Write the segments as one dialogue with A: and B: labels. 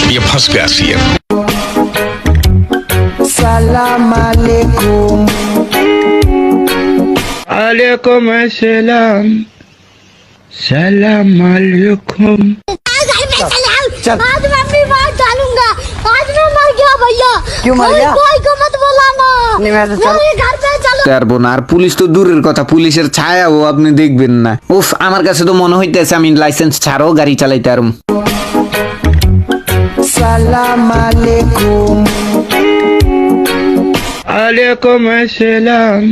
A: ये फंस गया सीएम।
B: सलाम अलैकुम।
C: अलैकुम अस्सलाम। सलाम अलैकुम।
B: चल।
D: आज मैं अपनी बात डालूंगा। आज मैं मर गया भैया।
B: क्यों मर गया?
D: कोई को मत बुलाना।
B: नहीं, मैं तो चल।
D: मेरे घर पे चलो।
E: পারবো না। আর পুলিশ তো দূরের কথা, পুলিশের ছায়াও আপনি দেখবেন না। উফ, আমার কাছে তো মনে হইতেছে আমি লাইসেন্স ছাড়াও গাড়ি চালাইতে পারুম।
B: सलाम अलैकुम।
C: अलैकुम अस्सलाम।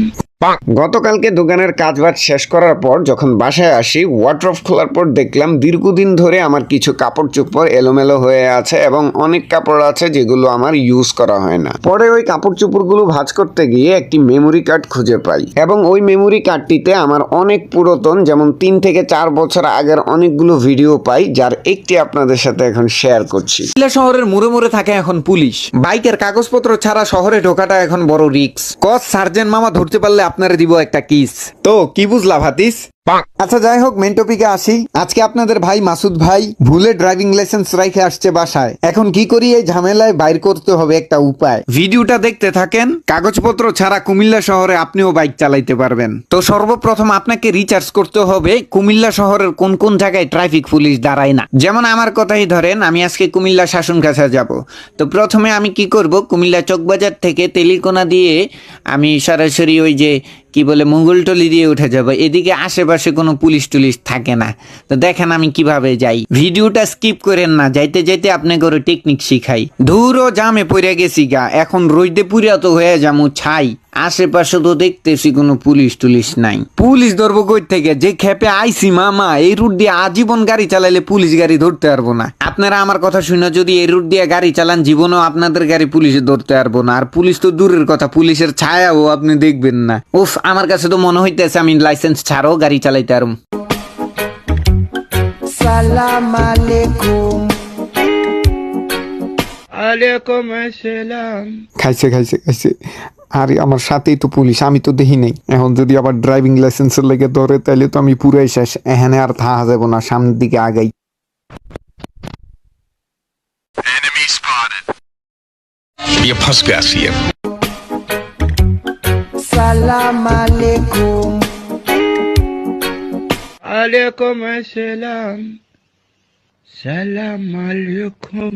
E: গতকালকে দোকানের কাজবাজ শেষ করার পর যখন বাসায় আসি, ওয়ার্ড্রোব খোলার পর দেখলাম দীর্ঘদিন ধরে আমার কিছু কাপড় চোপড় এলোমেলো হয়ে আছে এবং অনেক কাপড় আছে যেগুলো আমার ইউজ করা হয় না। পরে ওই কাপড় চোপড়গুলো ভাঁজ করতে গিয়ে একটি মেমোরি কার্ড খুঁজে পাই এবং ওই মেমোরি কার্ডটিতে আমার অনেক পুরাতন, যেমন 3 থেকে 4 বছর আগের অনেকগুলো ভিডিও পাই, যার একটি আপনাদের সাথে এখন শেয়ার করছি। শহরের মোড়ে মোড়ে থাকে এখন পুলিশ। বাইকের কাগজপত্র ছাড়া শহরে ঢোকাটা এখন বড় রিস্ক। কস সার্জেন্ট মামা ধরতে পারলে আপনারা দিব একটা কিস। তো কি বুঝলা ভাতিস? আচ্ছা, যাই হোক, মেন টপিকে আসি। আজকে আপনাদের ভাই মাসুদ ভাই ভুলে ড্রাইভিং লাইসেন্স রাইখে আসছে বাসায়। এখন কি করি? এই ঝামেলায় বাইর করতে হবে একটা উপায়। ভিডিওটা দেখতে থাকেন। কাগজপত্র ছাড়া কুমিল্লা শহরে আপনিও বাইক চালাইতে পারবেন। তো সর্বপ্রথম আপনাকে রিচার্জ করতে হবে কুমিল্লা শহরের কোন কোন জায়গায় ট্রাফিক পুলিশ দাঁড়ায় না। যেমন আমার কথাই ধরেন, আমি আজকে কুমিল্লা শাসনকাছা যাব। তো প্রথমে আমি কি করব, কুমিল্লা চকবাজার থেকে তেলিকোনা দিয়ে আমি সরাসরি ওই যে কি বলে মঙ্গলটলি দিয়ে উঠে যাব। এদিকে আশেপাশে কোনো পুলিশ টুলিশ থাকে না। তো দেখেন আমি কিভাবে যাই, ভিডিওটা স্কিপ করেন না। যাইতে যাইতে আপনাকে ওর টেকনিক শিখাই। ধুরো জামে পড়ে গেছি গা, এখন রইতে পুরিয়া তো হয়ে যামু ছাই। আশেপাশে তো দেখতেছি কোনো পুলিশ টুলিশ নাই। পুলিশ ধরবো কই থেকে? যে খেপে আইসি মামা, এই রুট দিয়ে আজীবন গাড়ি চালাইলে পুলিশ গাড়ি ধরতে পারবো না। আপনারা আমার কথা শুনে যদি এই রুট দিয়ে গাড়ি চালান, জীবনেও আপনাদের গাড়ি পুলিশে ধরতে পারবো না। আর পুলিশ তো দূরের কথা, পুলিশের ছায়াও আপনি দেখবেন না। উফ, আমার কাছে তো মনে হইতেছে আমি লাইসেন্স ছাড়াও গাড়ি চালাইতে পারুম।
B: सलाम अलैकुम।
C: अलैकुम अस्सलाम।
E: খাইছে খাইছে খাইছে। আরে আমার সাথেই তো পুলিশ, আমি তো দেখি নাই। এখন যদি আবার ড্রাইভিং লাইসেন্সের লেগে ধরে, তাহলে তো আমি পুরাই শেষ। এখানে আর থাকা যাবো না, সামনের দিকে আগাই।
A: Enemy spotted. ये फंस गया सीएम।
B: सलाम अलैकुम।
C: अलैकुम अस्सलाम। सलाम अलैकुम।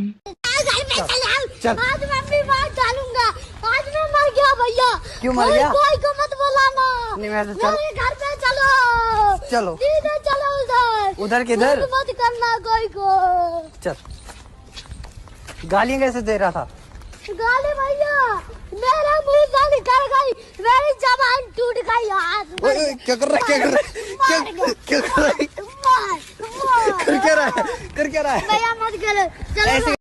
B: चल।
D: आज मैं अपनी बात डालूंगा। आज मैं मर गया भैया।
B: क्यों मर गया?
D: कोई को मत बुलाना।
B: नहीं, मैं तो चल।
D: मेरे घर पे चलो।
B: चलो।
D: सीधे चलो उधर।
B: उधर किधर?
D: फोन मत करना कोई को।
B: चल। गालियां कैसे दे रहा था?
D: गाली भैया, मेरा मुंह से निकल गई, मेरी जबान टूट गई आज।
B: क्या कर रहा है? क्या कर रहा है? क्या कर रहा है?
D: मार, मार।
B: कर क्या रहा है? कर क्या रहा है?
D: भैया मत करो, चलो।
B: ऐसे